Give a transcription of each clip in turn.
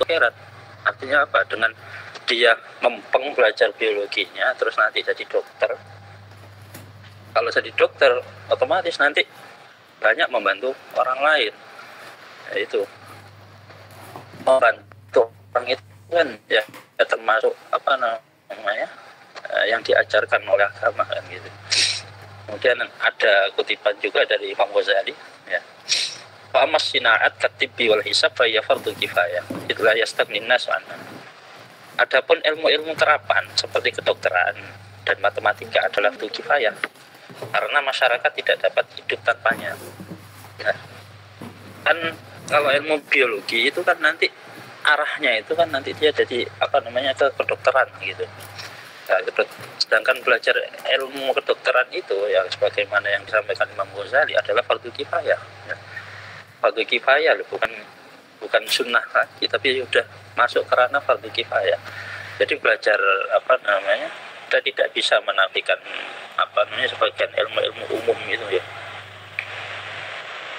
untuk akhirat. Artinya apa? Dengan dia mempeng belajar biologinya, terus nanti jadi dokter. Kalau jadi dokter, otomatis nanti banyak membantu orang lain. Yaitu membantu orang itu kan ya termasuk apa namanya yang diajarkan oleh agama kan gitu. Kemudian ada kutipan juga dari Imam Ghazali ya. Fa amas sinaat katibbi wal hisab fa ya fardhu kifayah. Itulah yastagnin nas anha. Adapun ilmu-ilmu terapan seperti kedokteran dan matematika adalah fardhu kifayah. Karena masyarakat tidak dapat hidup tanpanya. Nah, kan kalau ilmu biologi itu kan nanti arahnya itu kan nanti dia jadi apa namanya ke kedokteran gitu. Nah, sedangkan belajar ilmu kedokteran itu yang sebagaimana yang disampaikan Imam Ghazali adalah fardhu kifayah. Ya. Fardhu kifayah loh, bukan sunnah lagi, tapi sudah masuk ke ranah fardhu kifayah. Jadi belajar apa namanya kita tidak bisa menafikan apa namanya sebagian ilmu-ilmu umum itu ya.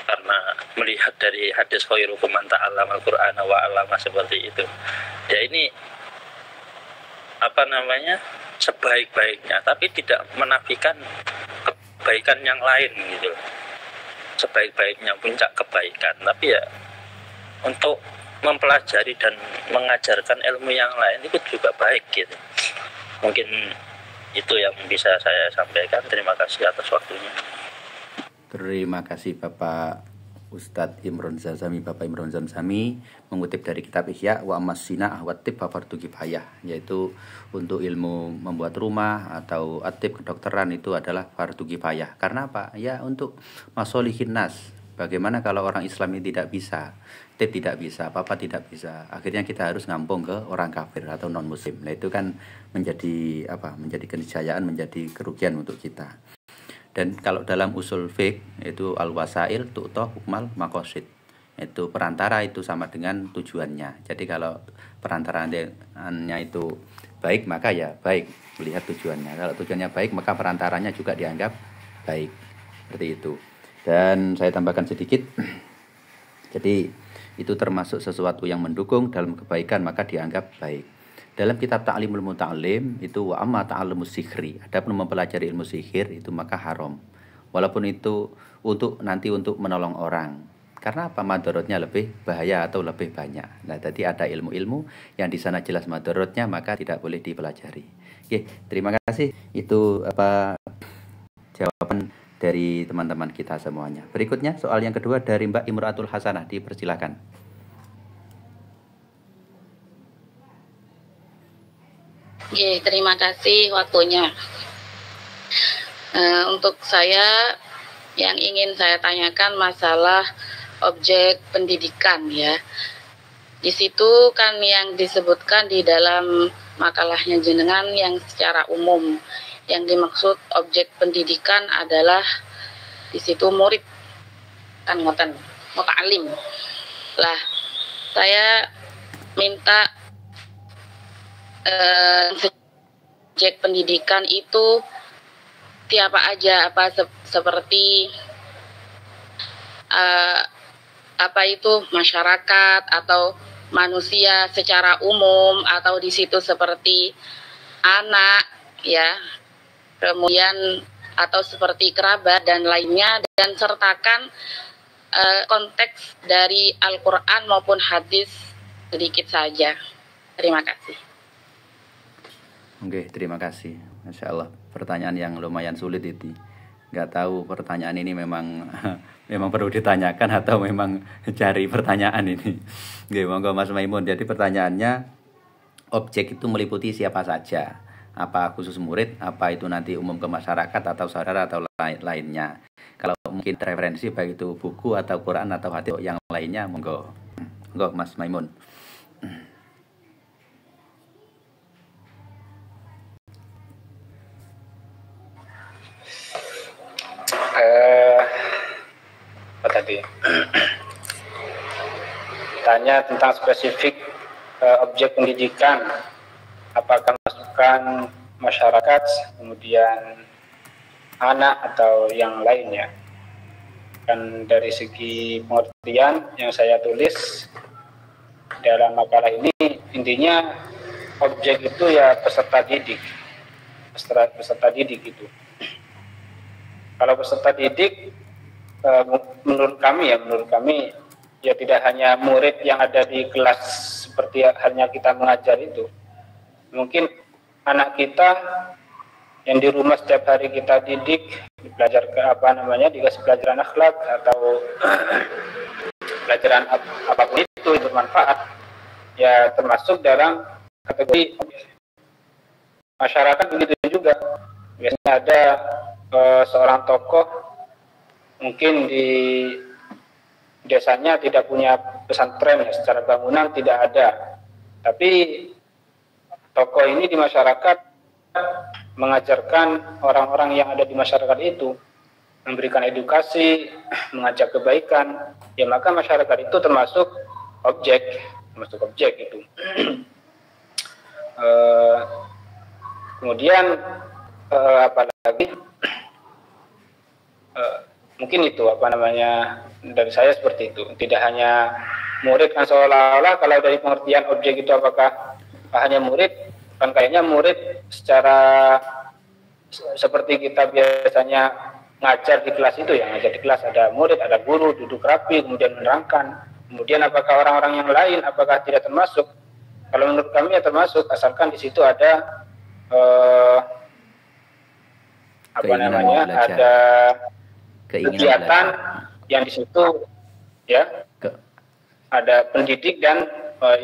Karena melihat dari hadis khairukum man ta'allama al-Qur'ana wa 'allama seperti itu. Ya ini apa namanya sebaik-baiknya, tapi tidak menafikan kebaikan yang lain gitu. Sebaik-baiknya puncak kebaikan, tapi ya untuk mempelajari dan mengajarkan ilmu yang lain itu juga baik gitu. Mungkin itu yang bisa saya sampaikan. Terima kasih atas waktunya. Terima kasih Bapak Ustadz Imron Zazami, Bapak Imron Zamzami mengutip dari kitab Ihya wa amasina wa tib fardhu kifayah, yaitu untuk ilmu membuat rumah atau atib kedokteran itu adalah fardhu kifayah. Karena apa? Ya untuk masolihin nas. Bagaimana kalau orang Islam ini tidak bisa, tib tidak bisa, apa tidak bisa, akhirnya kita harus ngampung ke orang kafir atau non muslim. Nah itu kan menjadi apa? Menjadi keniscayaan, menjadi kerugian untuk kita. Dan kalau dalam usul fiqh itu al-wasail tu'toh hukmal maqasid. Itu perantara itu sama dengan tujuannya. Jadi kalau perantaranya itu baik maka ya baik melihat tujuannya. Kalau tujuannya baik maka perantaranya juga dianggap baik. Seperti itu. Dan saya tambahkan sedikit. Jadi itu termasuk sesuatu yang mendukung dalam kebaikan maka dianggap baik. Dalam kitab Ta'limul Muta'allim itu wa amma ta'allumus sihri, adapun mempelajari ilmu sihir itu maka haram. Walaupun itu untuk menolong orang. Karena apa? Madorotnya lebih bahaya atau lebih banyak. Nah, tadi ada ilmu-ilmu yang di sana jelas madorotnya maka tidak boleh dipelajari. Oke, terima kasih. Itu apa jawaban dari teman-teman kita semuanya. Berikutnya soal yang kedua dari Mbak Imro'atul Hasanah, dipersilakan. Terima kasih waktunya. Untuk saya yang ingin saya tanyakan masalah objek pendidikan ya. Di situ kan yang disebutkan di dalam makalahnya jenengan yang secara umum yang dimaksud objek pendidikan adalah di situ murid kan ngoten muta'alim. Lah saya minta subjek pendidikan itu siapa aja, apa seperti apa itu masyarakat atau manusia secara umum atau di situ seperti anak ya, kemudian atau seperti kerabat dan lainnya, dan sertakan konteks dari Al-Quran maupun hadis sedikit saja. Terima kasih. Oke, terima kasih. Masya Allah, pertanyaan yang lumayan sulit itu. Nggak tahu pertanyaan ini memang perlu ditanyakan atau memang cari pertanyaan ini. Oke, monggo Mas Maimun. Jadi pertanyaannya, objek itu meliputi siapa saja? Apa khusus murid? Apa itu nanti umum ke masyarakat atau saudara atau lainnya? Kalau mungkin referensi baik itu buku atau Quran atau hadis yang lainnya, monggo. Monggo Mas Maimun. Apa tadi? Tanya tentang spesifik objek pendidikan, apakah masukkan masyarakat, kemudian anak atau yang lainnya. Dan dari segi pengertian yang saya tulis, dalam makalah ini intinya objek itu ya peserta didik itu. Kalau peserta didik menurut kami ya tidak hanya murid yang ada di kelas seperti hanya kita mengajar itu. Mungkin anak kita yang di rumah setiap hari kita didik, belajar dikasih pelajaran akhlak atau pelajaran apapun itu yang bermanfaat, ya termasuk dalam kategori masyarakat. Begitu juga biasanya ada seorang tokoh mungkin di desanya tidak punya pesantren, ya, secara bangunan tidak ada, tapi tokoh ini di masyarakat mengajarkan orang-orang yang ada di masyarakat itu, memberikan edukasi, mengajak kebaikan, ya maka masyarakat itu termasuk objek itu. Kemudian apalagi mungkin itu dari saya seperti itu. Tidak hanya murid, kan seolah-olah kalau dari pengertian objek itu apakah hanya murid, kan kayaknya murid secara seperti kita biasanya ngajar di kelas itu, ya ngajar di kelas ada murid, ada guru, duduk rapi, kemudian menerangkan. Kemudian apakah orang-orang yang lain apakah tidak termasuk? Kalau menurut kami ya termasuk, asalkan di situ ada ada kegiatan yang di situ ya ada pendidik dan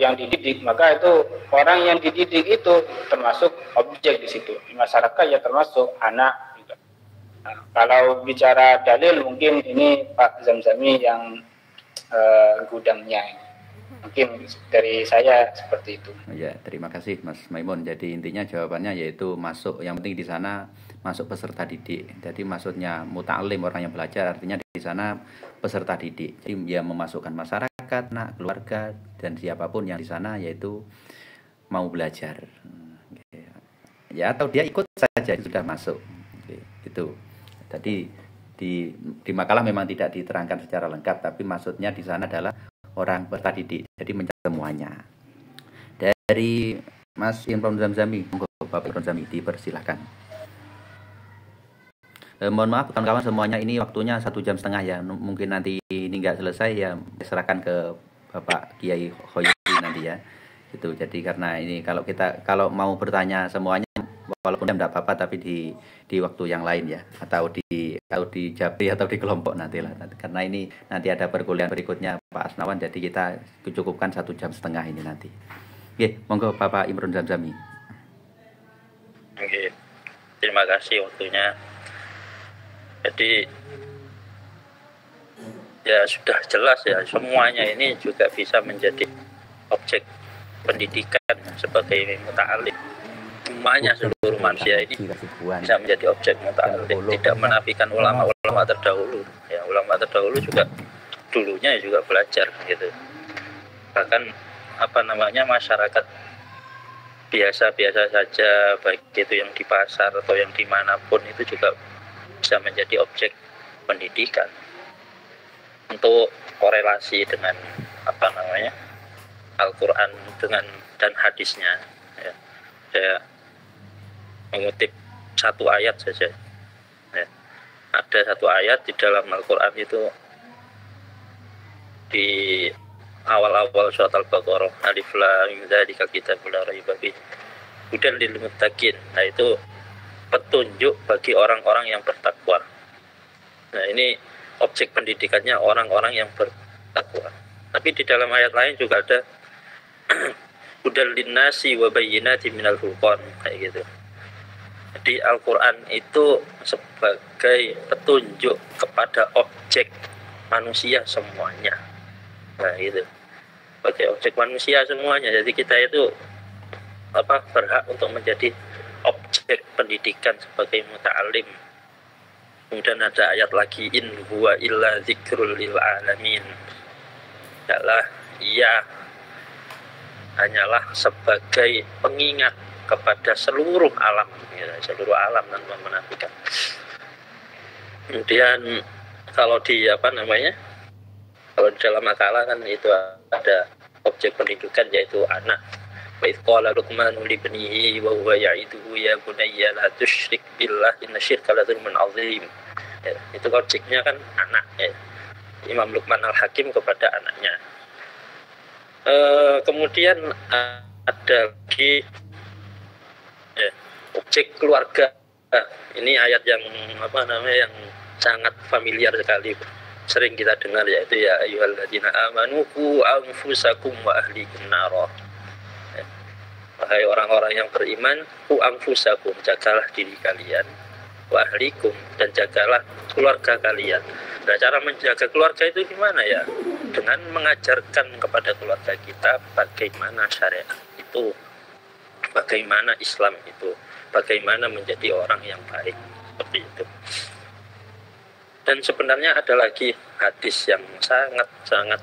yang dididik, maka itu orang yang dididik itu termasuk objek di situ. Di masyarakat ya termasuk anak juga. Nah, kalau bicara dalil mungkin ini Pak Zamzami yang gudangnya. Mungkin dari saya seperti itu. Ya, terima kasih Mas Maimun. Jadi intinya jawabannya yaitu masuk, yang penting di sana masuk peserta didik. Jadi maksudnya muta'alim, orang yang belajar, artinya di sana peserta didik. Jadi dia memasukkan masyarakat, keluarga, dan siapapun yang di sana yaitu mau belajar. Ya, atau dia ikut saja sudah masuk. Gitu. Jadi di makalah memang tidak diterangkan secara lengkap, tapi maksudnya di sana adalah orang peserta didik. Jadi mencakup semuanya. Dari Mas Imron Zamzami, monggo Bapak Imron Zamzami dipersilahkan. Mohon maaf kawan-kawan semuanya, ini waktunya 1,5 jam ya. Mungkin nanti ini nggak selesai ya, serahkan ke Bapak Kiai Khoyuddin nanti ya. Gitu. Jadi karena ini kalau mau bertanya semuanya walaupun tidak apa-apa, tapi di waktu yang lain ya, atau di Jabri atau di kelompok nanti lah. Karena ini nanti ada perkuliahan berikutnya Pak Asnawan, jadi kita cukupkan 1,5 jam ini nanti. Oke, monggo Bapak Imron Zamzami. Oke, terima kasih waktunya. Jadi ya sudah jelas ya, semuanya ini juga bisa menjadi objek pendidikan sebagai muta'alim. Semuanya, seluruh manusia ini bisa menjadi objek muta'alim. Tidak menafikan ulama-ulama terdahulu. Ya, ulama terdahulu juga dulunya juga belajar gitu. Bahkan masyarakat biasa-biasa saja, baik itu yang di pasar atau yang dimanapun, itu juga bisa menjadi objek pendidikan. Untuk korelasi dengan Al-Quran dan hadisnya, ya, saya mengutip satu ayat saja. Ya. Ada satu ayat di dalam Al-Quran itu di awal-awal surat Al-Baqarah, Alif Lam Mim dzalika kitabul la raiba fihi hudan lil muttaqin. Nah, itu petunjuk bagi orang-orang yang bertakwa. Nah, ini objek pendidikannya orang-orang yang bertakwa. Tapi di dalam ayat lain juga ada hudan linnasi wa bayyinatin minal furqan, kayak gitu. Jadi Al-Quran itu sebagai petunjuk kepada objek manusia semuanya. Nah, gitu. Sebagai objek manusia semuanya. Jadi kita itu berhak untuk menjadi objek pendidikan sebagai muta'alim. Kemudian ada ayat lagi, in huwa illa dzikrul lil alamin. Ia hanyalah sebagai pengingat kepada seluruh alam, ya, seluruh alam tanpa menafikan. Kemudian kalau di kalau di dalam makalah kan itu ada objek pendidikan yaitu anak. Wa idh qala Luqmanu li ibnihi wa huwa ya'iduhu ya bunayya la tusyrik billah inna syirka la dzulmun 'adzim. Ya, itu objeknya kan anak ya. Imam Luqman Al-Hakim kepada anaknya. Kemudian ada lagi ya, objek keluarga. Ini ayat yang yang sangat familiar sekali, sering kita dengar, yaitu ya ayyuhalladzina amanu qu anfusakum wa ahlikum nara. Ya. Wahai orang-orang yang beriman, qu anfusakum, jagalah diri kalian, wa ahlikum, dan jagalah keluarga kalian. Nah, cara menjaga keluarga itu gimana ya? Dengan mengajarkan kepada keluarga kita bagaimana syariat itu, bagaimana Islam itu, bagaimana menjadi orang yang baik, seperti itu. Dan sebenarnya ada lagi hadis yang sangat sangat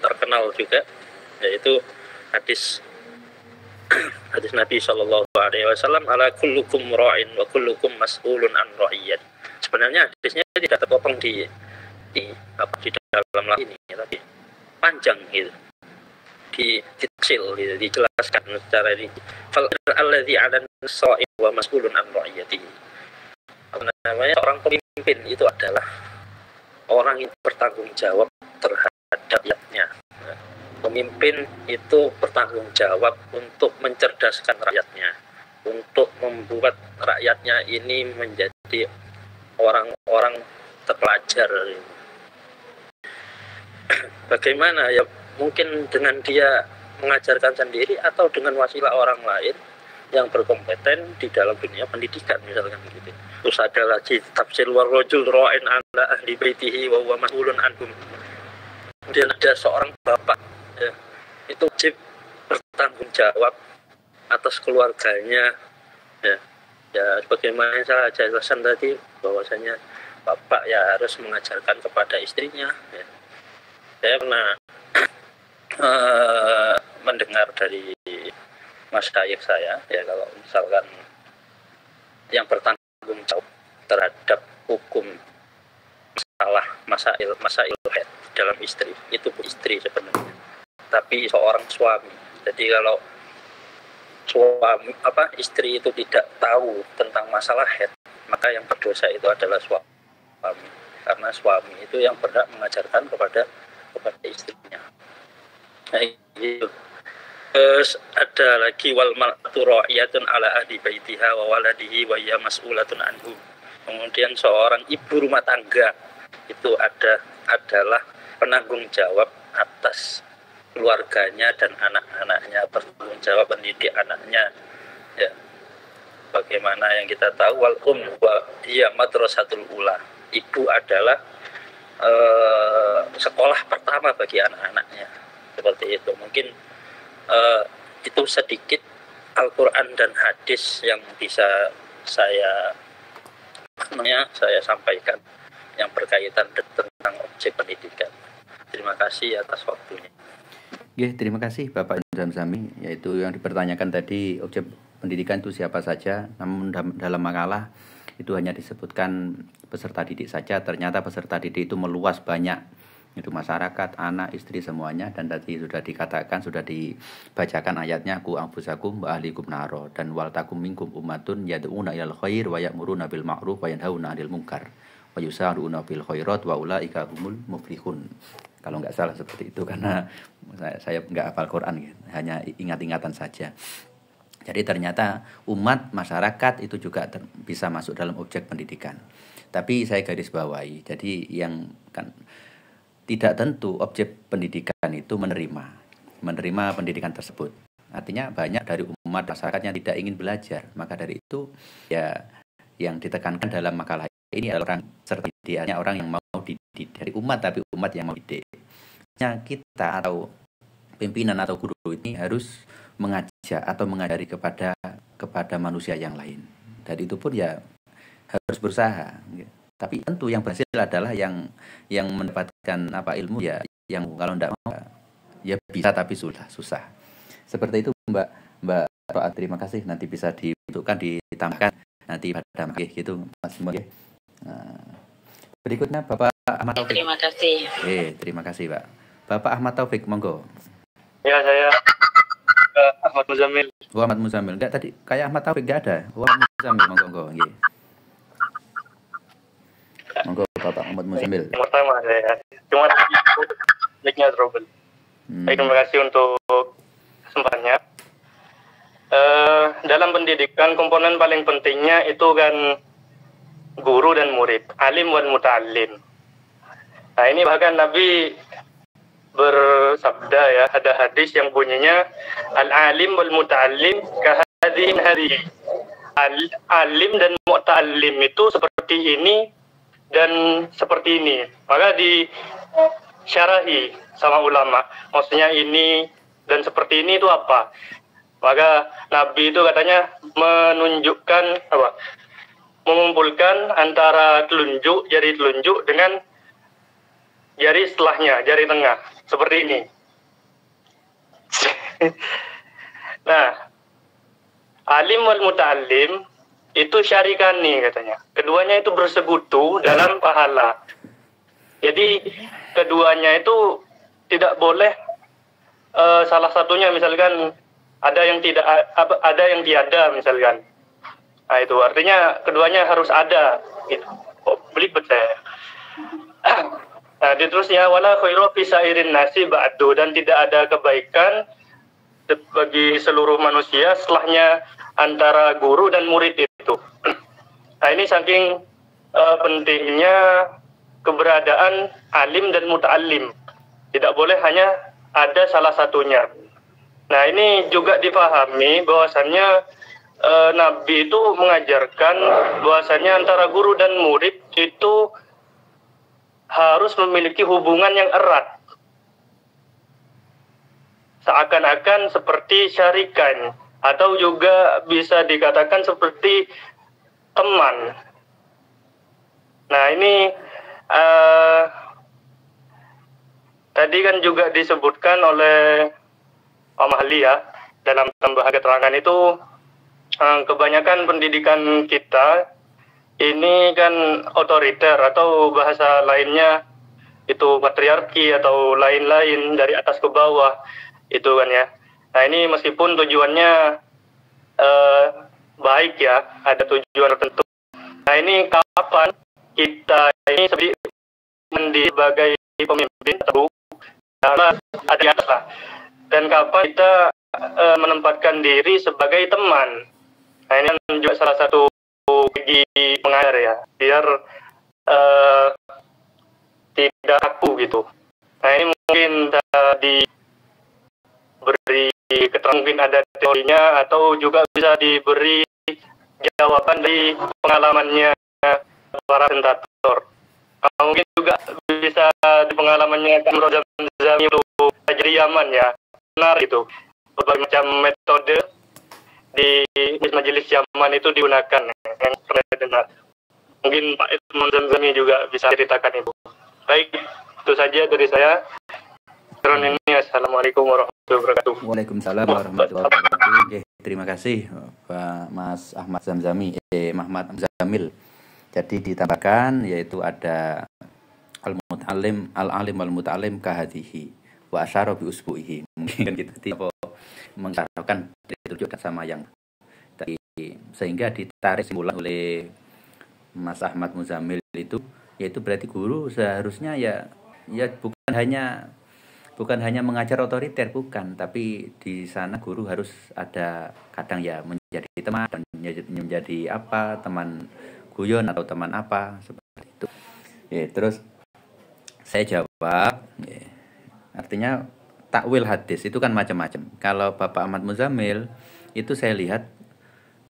terkenal juga, yaitu hadis Nabi Shallallahu Alaihi Wasallam, ala kullukum ra'in wa kullukum mas'ulun an ra'iyat. Sebenarnya hadisnya tidak terpotong di dalam ini, tapi panjang gitu, dikecil gitu, dijelaskan secara ini. Fal alladzi 'ala as-sa'il wa mas'ulun an ra'iyatihi. Orang pemimpin itu adalah orang yang bertanggung jawab terhadap rakyatnya. Pemimpin itu bertanggung jawab untuk mencerdaskan rakyatnya, untuk membuat rakyatnya ini menjadi orang-orang terpelajar. Bagaimana ya? Mungkin dengan dia mengajarkan sendiri atau dengan wasilah orang lain yang berkompeten di dalam dunia pendidikan, misalkan gitu. Terus ada lagi tafsir warrajul ra'in ala ahli baitihi wa huwa mas'ulun anhum. Kemudian ada seorang bapak ya, itu wajib bertanggung jawab atas keluarganya ya. Ya bagaimana saya jelaskan tadi, bahwasanya bapak ya harus mengajarkan kepada istrinya ya. Saya pernah mendengar dari masyayikh saya ya, kalau misalkan yang bertanggung jawab terhadap hukum masail haid dalam istri, itu istri sebenarnya, tapi seorang suami. Jadi kalau istri itu tidak tahu tentang masalah haid, maka yang berdosa itu adalah suami, karena suami itu yang berhak mengajarkan kepada istrinya. Nah, itu. Terus ada lagi wal mar'atu ra'iyatun ala ahli baitiha wa waladihi wa hiya mas'ulatun anhu. Kemudian seorang ibu rumah tangga itu adalah penanggung jawab atas keluarganya dan anak-anaknya, bertanggung jawab mendidik anaknya ya. Bagaimana yang kita tahu, wal wa hiya madrasatul ula. Ibu adalah sekolah pertama bagi anak-anaknya, seperti itu. Mungkin itu sedikit Al-Quran dan hadis yang bisa saya sampaikan yang berkaitan tentang objek pendidikan. Terima kasih atas waktunya. Ya, terima kasih Bapak Zamzami. Yaitu yang dipertanyakan tadi, objek pendidikan itu siapa saja. Namun dalam makalah itu hanya disebutkan peserta didik saja. Ternyata peserta didik itu meluas banyak. Itu masyarakat, anak, istri, semuanya. Dan tadi sudah dikatakan, sudah dibacakan ayatnya, ku anfusakum wa ahlikum naro, dan wal takum minkum ummatun yad'una ilal khair wa ya'muruna bil ma'ruf wa yanhauna 'anil munkar wa yusari'una fil khairat wa ulaika humul muflihun. Kalau nggak salah seperti itu, karena saya nggak hafal Quran, hanya ingat-ingatan saja. Jadi ternyata umat, masyarakat itu juga bisa masuk dalam objek pendidikan. Tapi saya garis bawahi, jadi yang kan tidak tentu objek pendidikan itu menerima pendidikan tersebut. Artinya banyak dari umat masyarakat yang tidak ingin belajar. Maka dari itu ya yang ditekankan dalam makalah ini adalah orang serta didiknya, orang yang mau dididik dari umat, tapi umat yang mau dididik. Kita atau pimpinan atau guru ini harus mengajak atau mengajari kepada manusia yang lain. Dan itu pun ya harus berusaha. Tapi tentu yang berhasil adalah yang mendapatkan ilmu ya, yang kalau tidak mau ya bisa tapi susah. Seperti itu Mbak Roa, terima kasih. Nanti bisa dibentukkan, ditambahkan nanti pada gitu Mas Simon. Berikutnya Bapak Bapak Ahmad Taufik. Terima kasih. Terima kasih, Pak. Bapak Ahmad Taufik, monggo. Ya, saya Ahmad Muzamil. Ahmad Muzamil. Enggak, tadi kayak Ahmad Taufik enggak ada. Ahmad Muzamil, monggo. Nggih. Monggo Bapak Ahmad Muzamil. Yang pertama saya cuma mic-nya trouble. Baik, terima kasih untuk kesempatannya. Dalam pendidikan komponen paling pentingnya itu kan guru dan murid, alim wal muta'allim. Nah, ini bahkan Nabi bersabda ya, ada hadis yang bunyinya al-alim wal muta'allim kahadin hari. Alim dan muta'allim itu seperti ini dan seperti ini. Maka disyarahi sama ulama, maksudnya ini dan seperti ini itu apa? Maka Nabi itu katanya menunjukkan apa? Mengumpulkan antara jari telunjuk dengan jari setelahnya, jari tengah, seperti ini. Nah, alim wal muta'allim itu syarikani katanya. Keduanya itu bersekutu dalam pahala. Jadi keduanya itu tidak boleh salah satunya misalkan ada yang tidak ada yang tiada misalkan. Nah, itu artinya keduanya harus ada gitu. Belibet saya. Nah, terusnya wala khairu fi sairin nasi ba'du, dan tidak ada kebaikan bagi seluruh manusia setelahnya antara guru dan murid itu. Nah, ini saking pentingnya keberadaan alim dan muta'allim. Tidak boleh hanya ada salah satunya. Nah, ini juga dipahami bahwasannya Nabi itu mengajarkan bahwasannya antara guru dan murid itu harus memiliki hubungan yang erat. Seakan-akan seperti syarikan, atau juga bisa dikatakan seperti teman. Nah, ini tadi kan juga disebutkan oleh Om Ahli ya, dalam tambahan keterangan itu kebanyakan pendidikan kita ini kan otoriter, atau bahasa lainnya itu patriarki atau lain-lain dari atas ke bawah itu kan ya. Nah, ini meskipun tujuannya baik ya, ada tujuan tertentu. Nah, ini kapan kita ini sebagai pemimpin atau ada di atas lah, dan kapan kita menempatkan diri sebagai teman. Nah, ini juga salah satu bagi pengajar ya, biar tidak kaku gitu. Nah, ini mungkin diberi keterangan, mungkin ada teorinya, atau juga bisa diberi jawaban dari pengalamannya para presentator. Mungkin juga bisa di pengalamannya Imron Zami untuk belajar Yaman ya, benar gitu. Berbagai macam metode di majelis Yaman itu digunakan yang pernah dengar. Mungkin Pak Imron Zami juga bisa ceritakan itu. Baik, itu saja dari saya. Ini assalamualaikum warahmatullahi wabarakatuh. Waalaikumsalam warahmatullahi wabarakatuh. Terima kasih Pak Mas Ahmad Zamzami, Ahmad Zamil. Jadi ditambahkan yaitu ada al-muta'allim, al-alim wal-muta'allim kahadihi wa asyara bi usbu'ihi. Mungkin kita tidak mengarahkan ditunjukkan sama yang tadi, sehingga ditarik simpulan oleh Mas Ahmad Muzamil itu, yaitu berarti guru seharusnya ya bukan hanya mengajar otoriter, bukan, tapi di sana guru harus ada kadang ya menjadi teman, dan menjadi apa, teman guyon atau teman apa seperti itu. Ya, terus saya jawab, ya, artinya takwil hadis itu kan macam-macam. Kalau Bapak Ahmad Muzamil itu saya lihat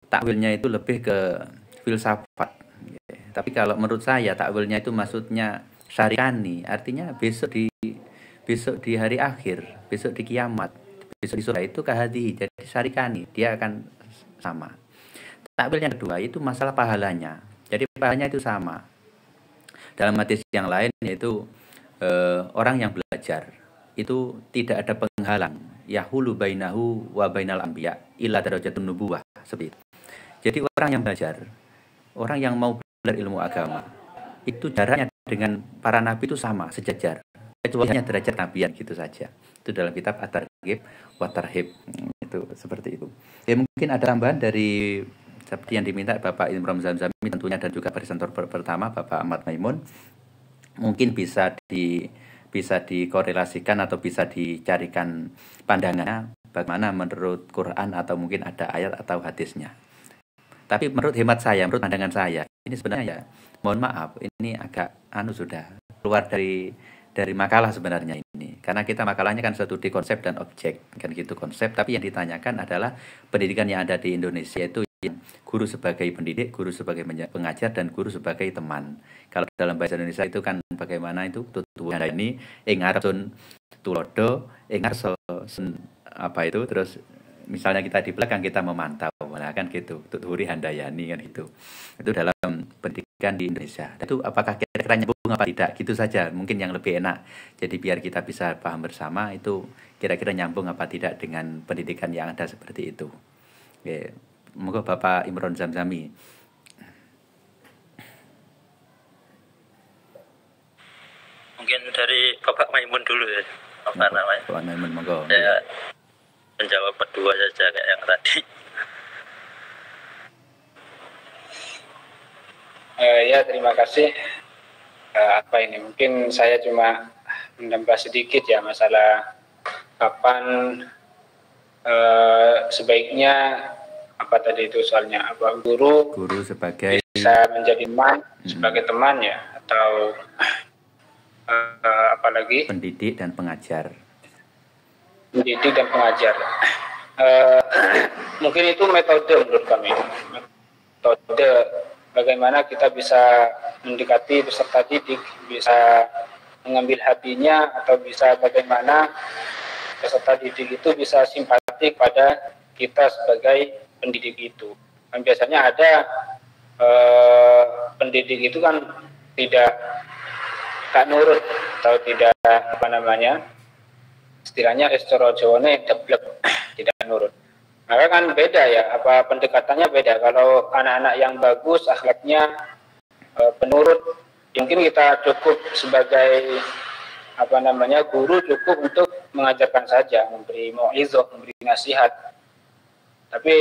takwilnya itu lebih ke filsafat. Ya. Tapi kalau menurut saya takwilnya itu maksudnya syarikani, artinya besok di hari akhir, besok di kiamat, besok di surga itu kahadi, jadi syarikani, dia akan sama. Takwil yang kedua itu masalah pahalanya, jadi pahalanya itu sama. Dalam hadis yang lain yaitu orang yang belajar itu tidak ada penghalang, yahulu bainahu wa bainal anbiya illa darajatun nubuwah, seperti itu. Jadi orang yang belajar, orang yang mau belajar ilmu agama itu jaraknya dengan para nabi itu sama, sejajar. Kecuali hanya derajat nabian gitu saja. Itu dalam kitab At-Targhib wa Tarhib. Itu seperti itu. Ya mungkin ada tambahan dari seperti yang diminta Bapak Imron Zamzami tentunya, dan juga presenter pertama Bapak Ahmad Maimun. Mungkin bisa dikorelasikan atau bisa dicarikan pandangannya bagaimana menurut Quran, atau mungkin ada ayat atau hadisnya. Tapi menurut hemat saya, menurut pandangan saya, ini sebenarnya ya mohon maaf, ini agak sudah keluar dari makalah sebenarnya ini. Karena kita makalahnya kan studi konsep dan objek, kan gitu konsep, tapi yang ditanyakan adalah pendidikan yang ada di Indonesia itu guru sebagai pendidik, guru sebagai pengajar, dan guru sebagai teman. Kalau dalam bahasa Indonesia itu kan bagaimana itu tutunya ini ingarsun tulodo, ingarso apa itu, terus misalnya kita di belakang kita memantau, nah kan gitu, tuturi handayani kan gitu. Itu dalam pendidikan di Indonesia. Itu apakah kira-kira nyambung apa tidak? Gitu saja, mungkin yang lebih enak. Jadi biar kita bisa paham bersama itu kira-kira nyambung apa tidak dengan pendidikan yang ada seperti itu. Oke. Moga Bapak Imron Zamzami. Mungkin dari Bapak Maimun dulu ya. Apa namanya? Bapak Maimun, monggo. Ya, menjawab berdua saja kayak yang tadi. Ya, terima kasih. Apa ini? Mungkin saya cuma menambah sedikit ya masalah kapan sebaiknya, apa tadi itu soalnya, apa guru sebagai bisa menjadi teman, sebagai teman ya, atau apalagi pendidik dan pengajar. Pendidik dan pengajar. Mungkin itu metode menurut kami. Metode bagaimana kita bisa mendekati peserta didik, bisa mengambil hatinya, atau bisa bagaimana peserta didik itu bisa simpatik pada kita sebagai pendidik itu. Kan biasanya ada pendidik itu kan tidak nurut, atau tidak istilahnya secara Jawane deblek, tidak nurut. Maka kan beda ya, pendekatannya beda. Kalau anak-anak yang bagus akhlaknya, penurut, mungkin kita cukup sebagai guru, cukup untuk mengajarkan saja, memberi mau'izah, memberi nasihat. Tapi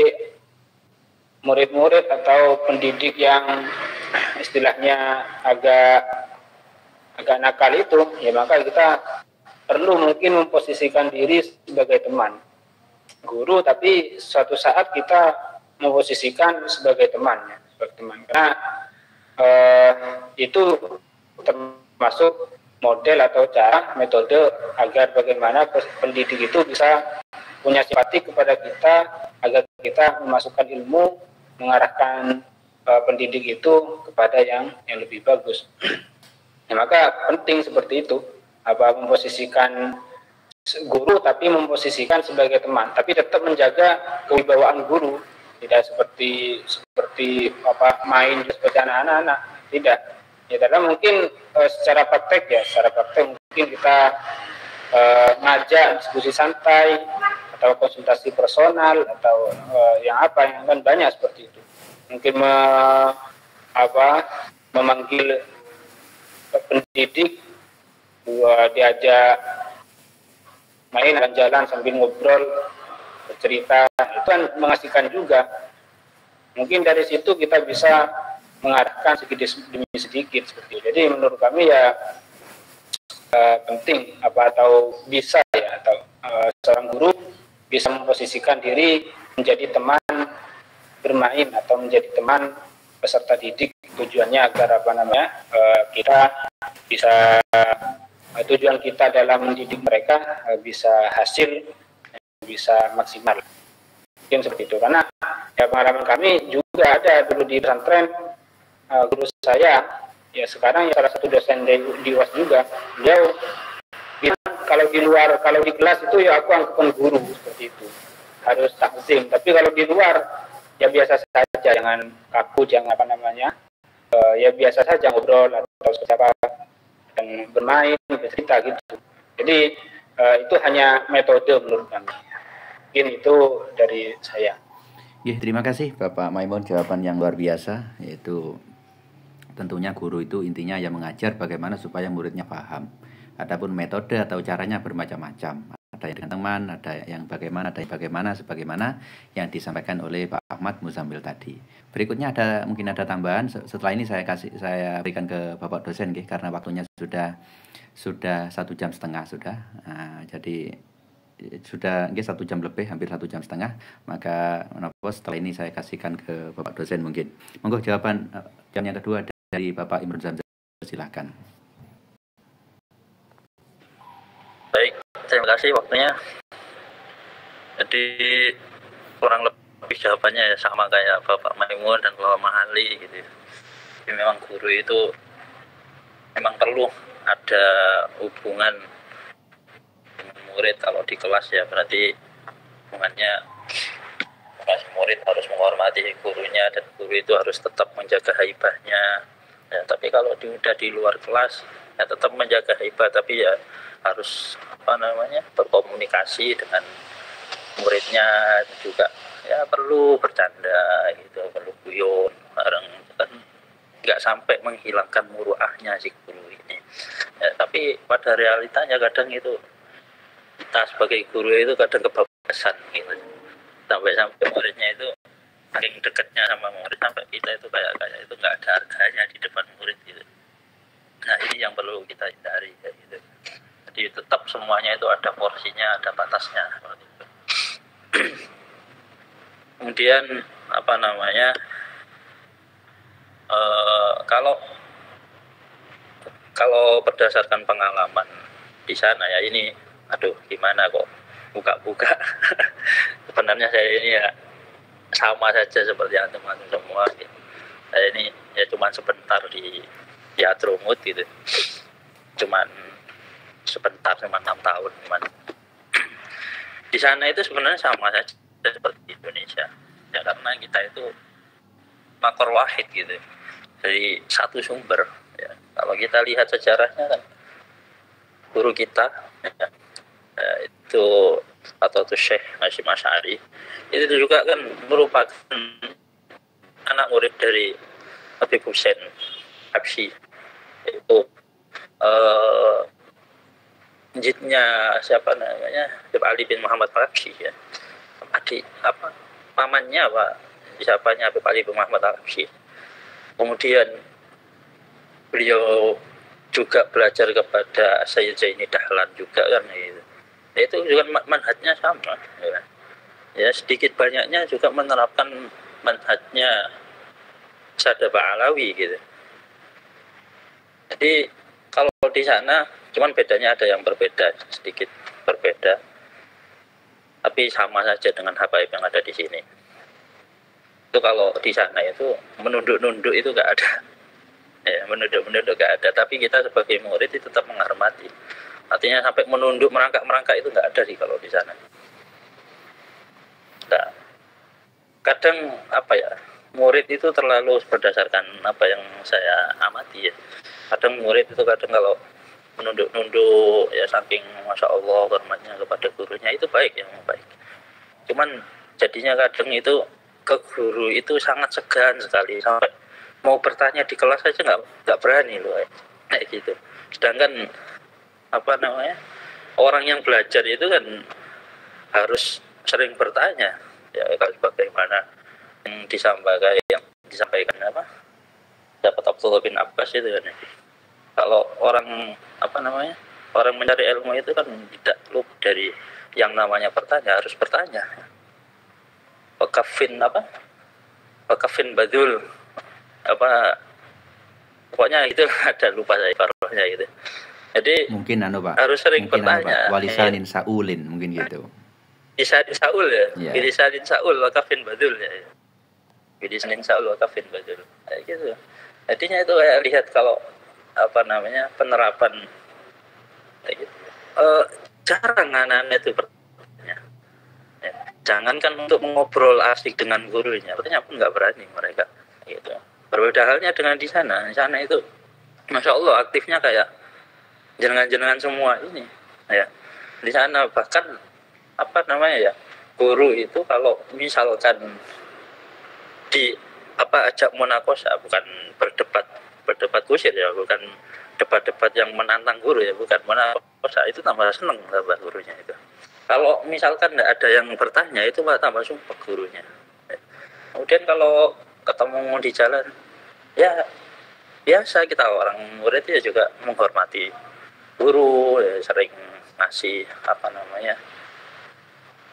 murid-murid atau pendidik yang istilahnya agak nakal itu, ya maka kita perlu mungkin memposisikan diri sebagai teman guru, tapi suatu saat kita memposisikan sebagai teman, karena itu termasuk model atau cara, metode agar bagaimana pendidik itu bisa punya simpati kepada kita, agar kita memasukkan ilmu, mengarahkan pendidik itu kepada yang lebih bagus. Ya, maka penting seperti itu, memposisikan guru tapi memposisikan sebagai teman, tapi tetap menjaga kewibawaan guru, tidak seperti main seperti anak-anak, tidak. Ya, karena mungkin secara praktek mungkin kita ngajak diskusi santai atau konsultasi personal atau yang kan banyak seperti itu. Mungkin memanggil pendidik diajak main jalan sambil ngobrol, bercerita, itu kan mengasihkan juga. Mungkin dari situ kita bisa mengarahkan sedikit demi sedikit seperti itu. Jadi menurut kami ya penting atau bisa ya, atau seorang guru bisa memposisikan diri menjadi teman bermain atau menjadi teman peserta didik, tujuannya agar kita bisa, tujuan kita dalam mendidik mereka bisa hasil, bisa maksimal. Mungkin seperti itu, karena ya pengalaman kami juga ada dulu di pesantren, guru saya ya sekarang ya salah satu dosen di UAS juga, beliau bilang kalau di kelas itu ya aku anggapan guru seperti itu, harus takzim, tapi kalau di luar ya biasa saja, jangan kaku, jangan ya biasa saja ngobrol atau siapa dan bermain, bercerita gitu. Jadi itu hanya metode menurut kami. Mungkin itu dari saya. Ya, terima kasih Bapak Maimun, jawaban yang luar biasa, yaitu tentunya guru itu intinya yang mengajar bagaimana supaya muridnya paham. Adapun metode atau caranya bermacam-macam. Ada yang dengan teman, ada yang bagaimana, sebagaimana yang disampaikan oleh Pak Ahmad Muzamil tadi. Berikutnya mungkin ada tambahan. Setelah ini saya berikan ke Bapak dosen, karena waktunya sudah 1,5 jam sudah. Jadi sudah 1 jam lebih, hampir 1,5 jam. Maka setelah ini saya kasihkan ke Bapak dosen mungkin. Monggo jawaban yang kedua dari Bapak Imron Zamzam, silakan. Baik, terima kasih waktunya. Jadi kurang lebih jawabannya ya sama kayak Bapak Maimun dan Bapak Mahali gitu. Jadi memang guru itu memang perlu ada hubungan dengan murid. Kalau di kelas ya berarti hubungannya murid harus menghormati gurunya dan guru itu harus tetap menjaga haibahnya. Ya, tapi kalau udah di luar kelas ya tetap menjaga haibah, tapi ya harus berkomunikasi dengan muridnya juga, ya perlu bercanda gitu, perlu guyon bareng kan, nggak sampai menghilangkan muruahnya si guru ini ya, tapi pada realitanya kadang itu kita sebagai guru itu kadang kebablasan gitu, sampai muridnya itu saking dekatnya sama murid sampai kita itu kayak itu nggak ada harganya di depan murid gitu. Nah ini yang perlu kita hindari ya, gitu. Jadi tetap semuanya itu ada porsinya, ada batasnya. Kemudian kalau berdasarkan pengalaman di sana ya ini, gimana kok buka-buka. Sebenarnya saya ini ya sama saja seperti antum-antum semua. Gitu. Saya ini ya cuma sebentar di Hadramut gitu. Cuman sebentar, cuma 6 tahun. Di sana itu sebenarnya sama saja seperti di Indonesia ya, karena kita itu makor wahid gitu, dari satu sumber ya. Kalau kita lihat sejarahnya kan guru kita ya, itu atau Syekh Hasyim Asy'ari itu juga kan merupakan anak murid dari Habib Hussein Habsyi, itu jidnya siapa namanya, Habib Ali bin Muhammad Habsyi ya, pamannya siapanya Habib Ali bin Muhammad Habsyi. Kemudian beliau juga belajar kepada Sayyid Zaini Dahlan juga kan gitu. Itu juga manhajnya sama ya. Ya sedikit banyaknya juga menerapkan manhajnya Sadaba Alawi gitu. Jadi kalau di sana cuman bedanya ada yang berbeda, sedikit berbeda, tapi sama saja dengan habaib yang ada di sini. Itu kalau di sana itu menunduk-nunduk itu nggak ada, ya, menunduk-menunduk nggak ada. Tapi kita sebagai murid itu tetap menghormati. Artinya sampai menunduk, merangkak itu nggak ada sih kalau di sana. Nah, kadang murid itu terlalu berdasarkan apa yang saya amati ya. Kadang murid itu kalau menunduk-nunduk ya, saking masya Allah hormatnya kepada gurunya, itu baik, yang baik. Cuman jadinya kadang itu ke guru itu sangat segan sekali, sampai mau bertanya di kelas aja nggak berani loh kayak gitu. Sedangkan orang yang belajar itu kan harus sering bertanya ya, bagaimana yang disampaikan dapat Abdullah bin Abbas itu kan. Kalau orang orang mencari ilmu itu kan tidak luput dari yang namanya bertanya, harus bertanya. Wakafin badul pokoknya itu ada, lupa saya parohnya gitu. Jadi mungkin Pak harus sering bertanya. Walisanin saulin mungkin gitu. Lisanin saul ya. Yeah. Lisanin saul wakafin badul ya. Lisanin saul wakafin badul. Kayak gitu. Jadinya itu kayak lihat kalau penerapan kayak gitu. Jarang anak-anak itu bertanya. Ya. Jangankan untuk mengobrol asik dengan gurunya, artinya pun nggak berani mereka. Gitu. Berbeda halnya dengan di sana. Di sana itu, masya Allah aktifnya kayak jenengan-jenengan semua ini. Ya. Di sana bahkan guru itu kalau misalkan ajak munakosah, bukan berdebat berdebat kusir ya, bukan debat-debat yang menantang guru ya, bukan. Mana itu tambah seneng tambah gurunya itu. Kalau misalkan tidak ada yang bertanya itu malah tambah sumpah gurunya. Kemudian kalau ketemu di jalan, ya biasa kita orang murid ya juga menghormati guru, ya, sering ngasih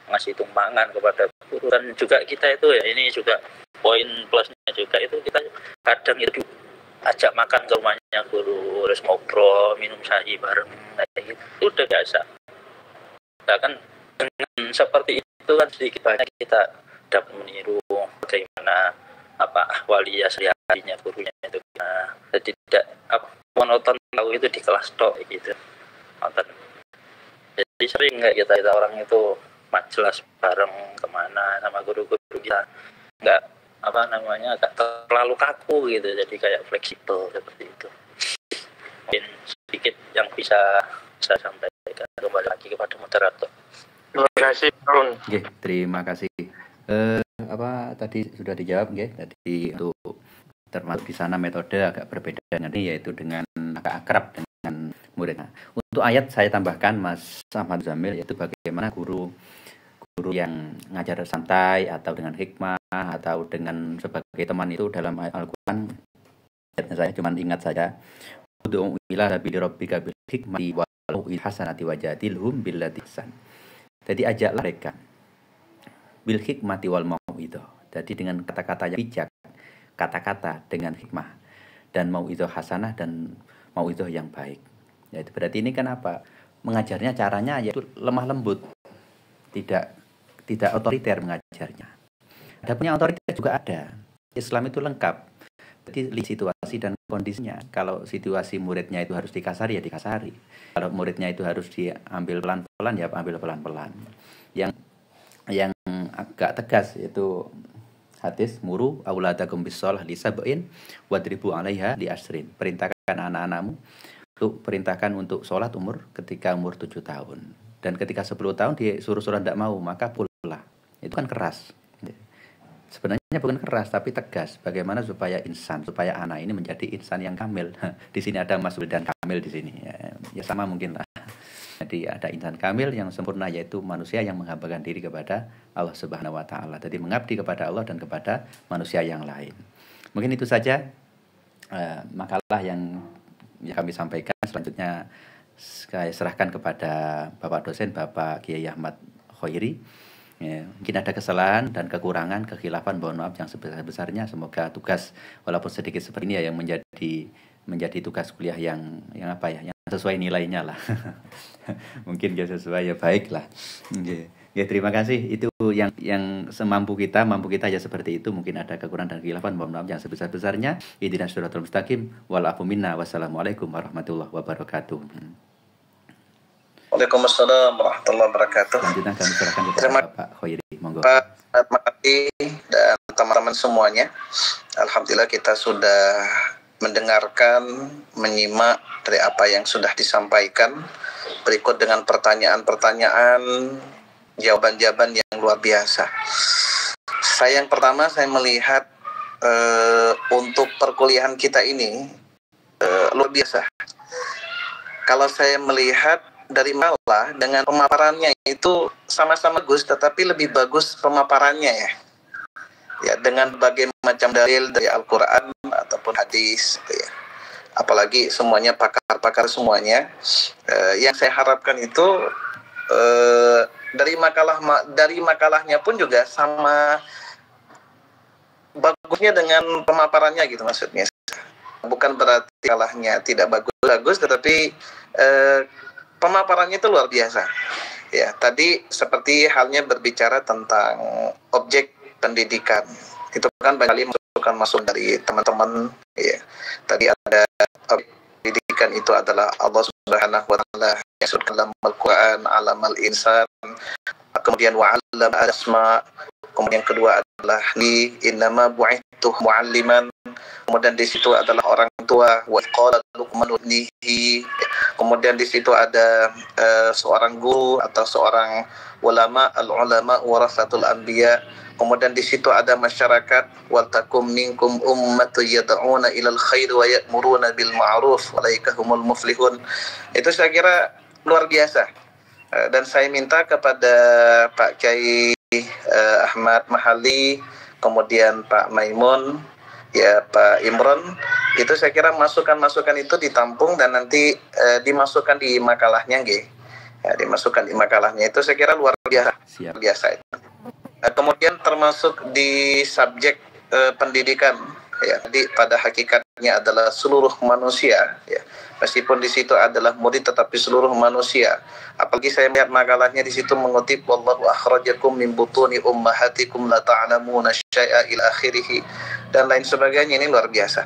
ngasih tumpangan kepada guru. Dan juga kita itu ya, ini juga poin plusnya juga itu, kita kadang itu ajak makan ke rumahnya guru, terus ngobrol, minum shayi bareng kayak gitu, itu udah biasa. Nah, kan dengan seperti itu kan sedikit banyak kita dapat meniru bagaimana ahwaliyah sehari-harinya gurunya itu. Nah, jadi tidak monoton tahu itu di kelas tok gitu. Nonton. Jadi sering nggak kita orang itu majelis bareng kemana sama guru-guru kita, nggak nggak terlalu kaku gitu, jadi kayak fleksibel seperti itu. Mungkin sedikit yang bisa saya sampaikan. Kembali lagi kepada moderator. Terima kasih, Run. Oke, terima kasih. Tadi sudah dijawab, tadi untuk termasuk di sana metode agak berbeda dengan ini, yaitu dengan agak akrab dengan muridnya. Untuk ayat saya tambahkan Mas Ahmad Zamil, yaitu bagaimana guru yang ngajar santai atau dengan hikmah atau dengan sebagai teman itu dalam ayat Al-Quran. Saya cuma ingat saja, ud'u ila sabili rabbika bil hikmati wal hasanati wajadilhum billati ahsan. Jadi ajaklah mereka bil hikmati wal mau'idhah. Jadi dengan kata-kata yang bijak, kata-kata dengan hikmah, dan mau'idhah hasanah dan mau'idhah yang baik. Yaitu berarti ini kan mengajarnya caranya yaitu lemah lembut, tidak otoriter mengajarnya. Ada punya otoriter juga ada. Islam itu lengkap. Jadi lihat situasi dan kondisinya. Kalau situasi muridnya itu harus dikasari ya dikasari. Kalau muridnya itu harus diambil pelan-pelan ya ambil pelan-pelan. Yang agak tegas itu hadis muru auladakum bis-shalah li sab'in wadribu 'alaiha li asrin. Perintahkan anak-anakmu untuk sholat ketika umur 7 tahun. Dan ketika 10 tahun disuruh sholat tidak mau, maka pulang. Itu kan keras. Sebenarnya bukan keras, tapi tegas. Bagaimana supaya anak ini menjadi insan yang kamil. Di sini ada Mas dan kamil di sini. Ya sama mungkin lah. Jadi ada insan kamil yang sempurna, yaitu manusia yang menghambakan diri kepada Allah Subhanahu wa Ta'ala. Jadi mengabdi kepada Allah dan kepada manusia yang lain. Mungkin itu saja makalah yang kami sampaikan. Selanjutnya saya serahkan kepada Bapak dosen, Bapak Kiai Ahmad Khairi. Ya, mungkin ada kesalahan dan kekurangan, kekhilafan, mohon maaf yang sebesar-besarnya. Semoga tugas walaupun sedikit seperti ini ya yang menjadi tugas kuliah yang sesuai nilainya lah. Mungkin ya sesuai ya baiklah. Ya terima kasih. Itu yang semampu kita ya seperti itu. Mungkin ada kekurangan dan kekhilafan, mohon maaf yang sebesar-besarnya. Ihdinas shiratal mustaqim wal afu minna. Wassalamualaikum warahmatullahi wabarakatuh. Waalaikumsalam warahmatullahi wabarakatuh. Selanjutnya kami serahkan kepada Bapak Khairi. Monggo. Terima kasih dan teman-teman semuanya. Alhamdulillah kita sudah mendengarkan, menyimak dari apa yang sudah disampaikan. Berikut dengan pertanyaan-pertanyaan, jawaban-jawaban yang luar biasa. Yang pertama saya melihat untuk perkuliahan kita ini luar biasa. Kalau saya melihat dari malah dengan pemaparannya itu sama-sama bagus, tetapi lebih bagus pemaparannya ya. Ya dengan berbagai macam dalil dari Al-Quran ataupun hadis, gitu ya. Apalagi semuanya pakar-pakar semuanya. Yang saya harapkan itu dari makalahnya pun juga sama bagusnya dengan pemaparannya gitu maksudnya. Bukan berarti makalahnya tidak bagus, tetapi pemaparannya itu luar biasa. Ya, tadi seperti halnya berbicara tentang objek pendidikan. Itu kan banyak kali masuk dari teman-teman. Ya, tadi ada objek pendidikan itu adalah Allah Subhanahu wa Ta'ala yang disebutkan dalam Al-Quran, alamal insan. Kemudian wa'allam al-asma. Kemudian kedua adalah innama bu'ithtu mu'alliman. kemudian di situ adalah orang tua, wa qala Luqman ibnihi, kemudian di situ ada seorang guru atau seorang ulama, al-ulama warasatul anbiya, kemudian di situ ada masyarakat, wal takum minkum ummatun yad'una ilal khair wa ya'muruna bil ma'ruf ulaika humul muflihun. Itu saya kira luar biasa. Dan saya minta kepada Pak Kiai Ahmad Mahali, kemudian Pak Maimun, ya Pak Imron, itu saya kira masukan-masukan itu ditampung dan nanti dimasukkan di makalahnya, nggih. Ya, dimasukkan di makalahnya itu saya kira luar biasa. Siap. Biasa itu. Kemudian termasuk di subjek pendidikan, ya, jadi pada hakikatnya adalah seluruh manusia, ya. Meskipun di situ adalah murid tetapi seluruh manusia. Apalagi saya melihat makalahnya di situ mengutip wallahu akhrajakum min butuni ummahatikum la ta'lamuna syai'a ila akhirih dan lain sebagainya. Ini luar biasa.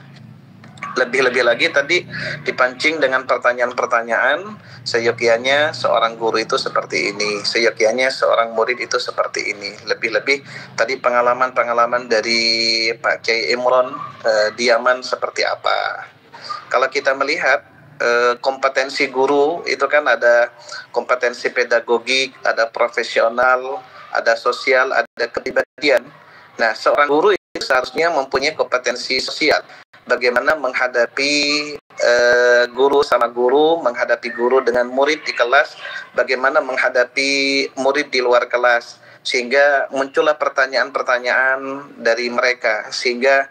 Lebih-lebih lagi tadi dipancing dengan pertanyaan-pertanyaan, seyogyanya seorang guru itu seperti ini, seyogyanya seorang murid itu seperti ini. Lebih-lebih tadi pengalaman-pengalaman dari Pak Kiai Imron di Yaman seperti apa. Kalau kita melihat kompetensi guru itu kan ada kompetensi pedagogik, ada profesional, ada sosial, ada kepribadian. Nah, seorang guru itu seharusnya mempunyai kompetensi sosial. Bagaimana menghadapi guru sama guru, menghadapi guru dengan murid di kelas, bagaimana menghadapi murid di luar kelas, sehingga muncullah pertanyaan-pertanyaan dari mereka, sehingga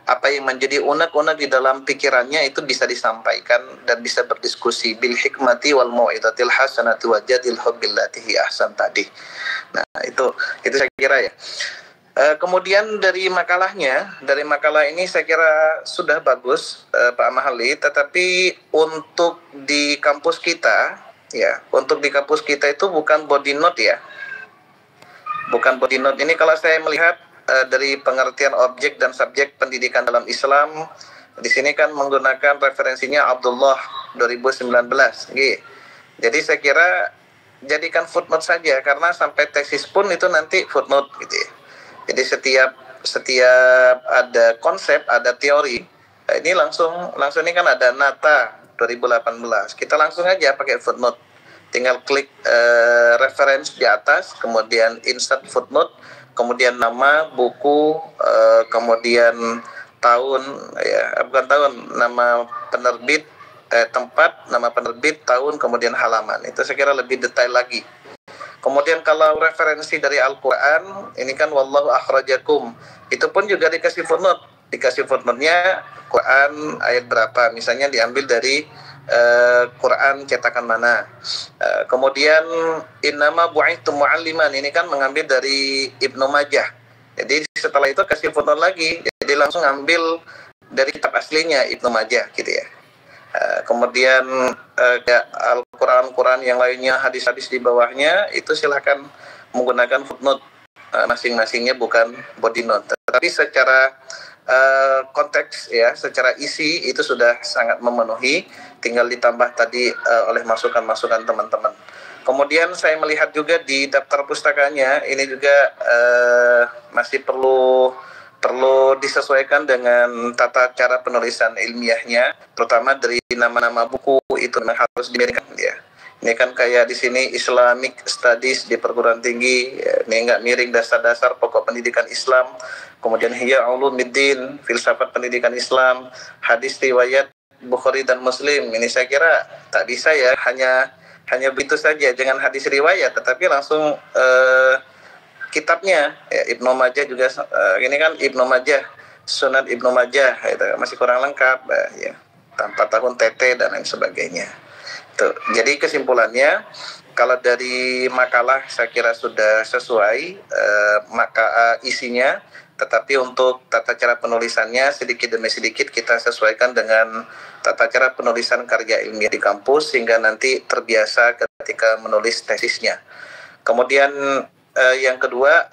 apa yang menjadi unek-unek di dalam pikirannya itu bisa disampaikan dan bisa berdiskusi bil hikmati wal mau'izatil hasanati wa jadil hubillatihi ahsan tadi. Nah, itu saya kira ya. Kemudian dari makalah ini saya kira sudah bagus Pak Mahali, tetapi untuk di kampus kita itu bukan body note ya. Bukan body note ini kalau saya melihat dari pengertian objek dan subjek pendidikan dalam Islam, di sini kan menggunakan referensinya Abdullah 2019. Jadi saya kira jadikan footnote saja, karena sampai tesis pun itu nanti footnote gitu ya. Jadi setiap ada konsep, ada teori, ini langsung ini kan ada Nata 2018. Kita langsung aja pakai footnote. Tinggal klik reference di atas, kemudian insert footnote, kemudian nama buku, kemudian tahun, ya bukan tahun, nama penerbit, tempat, nama penerbit, tahun, kemudian halaman. Itu saya kira lebih detail lagi. Kemudian kalau referensi dari Al-Quran, ini kan wallahu akhrajakum, itu pun juga dikasih footnote. Dikasih footnote-nya Quran ayat berapa, misalnya diambil dari Quran cetakan mana. Kemudian innama bu'ithtu mu'alliman, ini kan mengambil dari Ibnu Majah. Jadi setelah itu kasih footnote lagi, jadi langsung ambil dari kitab aslinya Ibnu Majah gitu ya. Kemudian Al-Quran yang lainnya, hadis-hadis di bawahnya itu silakan menggunakan footnote masing-masingnya, bukan body note. Tetapi secara konteks ya, secara isi itu sudah sangat memenuhi, tinggal ditambah tadi oleh masukan-masukan teman-teman. Kemudian saya melihat juga di daftar pustakanya ini juga masih perlu disesuaikan dengan tata cara penulisan ilmiahnya, terutama dari nama-nama buku itu memang harus dimiringkan ya. Ini kan kayak di sini Islamic Studies di perguruan tinggi, ya, ini nggak miring dasar-dasar pokok pendidikan Islam. Kemudian Ihya Ulumuddin, filsafat pendidikan Islam, hadis riwayat Bukhari dan Muslim. Ini saya kira tak bisa ya, hanya begitu saja, jangan hadis riwayat, tetapi langsung kitabnya ya, Ibnu Majah juga, ini kan Ibnu Majah, Sunan Ibnu Majah itu masih kurang lengkap ya, tanpa tahun TT dan lain sebagainya. Tuh. Jadi kesimpulannya, kalau dari makalah saya kira sudah sesuai isinya, tetapi untuk tata cara penulisannya sedikit demi sedikit kita sesuaikan dengan tata cara penulisan karya ilmiah di kampus, sehingga nanti terbiasa ketika menulis tesisnya. Kemudian yang kedua,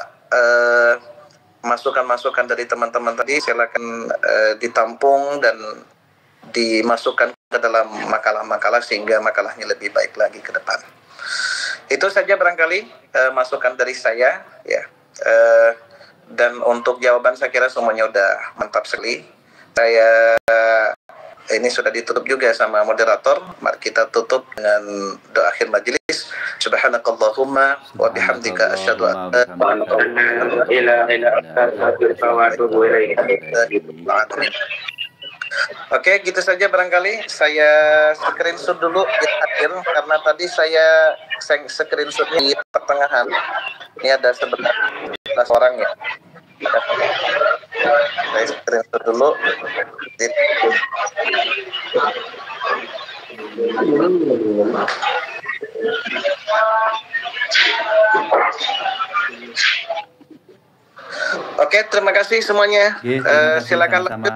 masukan-masukan dari teman-teman tadi silakan ditampung dan dimasukkan ke dalam makalah-makalah sehingga makalahnya lebih baik lagi ke depan. Itu saja barangkali masukan dari saya ya. Dan untuk jawaban saya kira semuanya udah mantap sekali. Saya ini sudah ditutup juga sama moderator. Mari kita tutup dengan doa akhir majelis. Subhanakallahumma wa bihamdika asyhadu an la ilaha illa anta astaghfiruka wa atubu ilaik. Oke, gitu saja barangkali. Saya screenshot dulu di akhir karena tadi saya screenshotnya di pertengahan. Ini ada 11 orang ya. Saya screenshot dulu. Oke, terima kasih semuanya. Silakan lanjut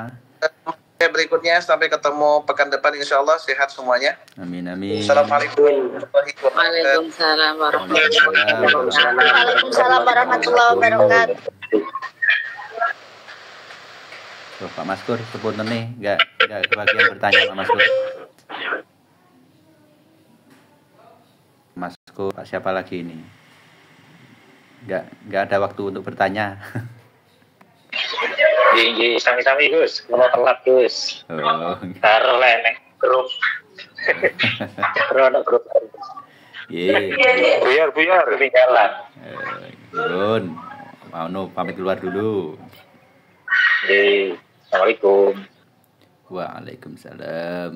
berikutnya. Sampai ketemu pekan depan, insya Allah. Sehat semuanya. Amin, amin. Assalamualaikum Waalaikumsalam warahmatullahi wabarakatuh. Waalaikumsalam warahmatullahi wabarakatuh. Tuh, Pak Maskur, sepunten nih, nggak kebagian bertanya Pak Maskur. Maskur, Pak siapa lagi ini? Nggak ada waktu untuk bertanya. Iya, sami-sami Gus, kalau telat Gus. Oh. Taruh leneng grup. Taruh grup. Iya. Buyar ketinggalan. Turun. Mau pamit keluar dulu. Assalamualaikum. Waalaikumsalam.